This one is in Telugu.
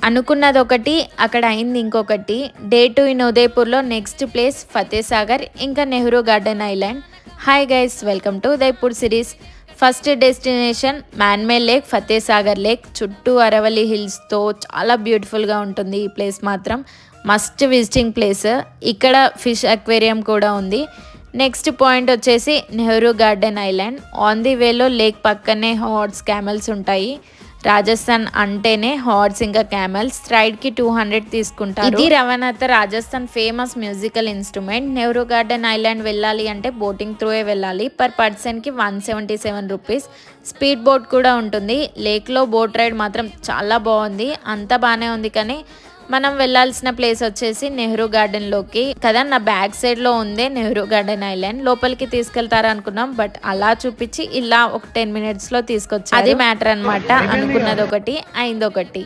అనుకున్నది ఒకటి, అక్కడ అయింది ఇంకొకటి. డే 2 ఇన్ ఉదయపూర్లో నెక్స్ట్ ప్లేస్ ఫతేసాగర్, ఇంకా Nehru garden island. Hi guys, welcome to Udaipur series. First destination మ్యాన్మేల్ లేక్, ఫతేసాగర్ లేక్. చుట్టూ అరవల్లి హిల్స్తో చాలా బ్యూటిఫుల్గా ఉంటుంది ఈ ప్లేస్ మాత్రం. Must visiting place. ఇక్కడ ఫిష్ అక్వేరియం కూడా ఉంది. నెక్స్ట్ పాయింట్ వచ్చేసి Nehru garden island. On the వేలో లేక్ పక్కనే హార్స్, క్యామెల్స్ ఉంటాయి. రాజస్థాన్ అంటేనే హార్స్ ఇంకా క్యామెల్స్. రైడ్కి 200 తీసుకుంటారు. ఇది Ravanahatha, Rajasthan famous musical instrument. Nehru garden island వెళ్ళాలి అంటే బోటింగ్ త్రూయే వెళ్ళాలి. పర్ పర్సన్కి 177 రూపీస్. స్పీడ్ బోట్ కూడా ఉంటుంది. లేక్లో బోట్ రైడ్ మాత్రం చాలా బాగుంది. అంతా బాగానే ఉంది, కానీ మనం వెళ్ళాల్సిన ప్లేస్ వచ్చేసి నెహ్రూ గార్డెన్లోకి కదా. నా బ్యాక్ సైడ్లో ఉందే నెహ్రూ గార్డెన్ ఐలాండ్. లోపలికి తీసుకెళ్తారా అనుకున్నాం, బట్ అలా చూపించి ఇలా ఒక 10 minutesలో తీసుకొచ్చి అది మ్యాటర్ అనమాట. అనుకున్నది ఒకటి, అయింది ఒకటి.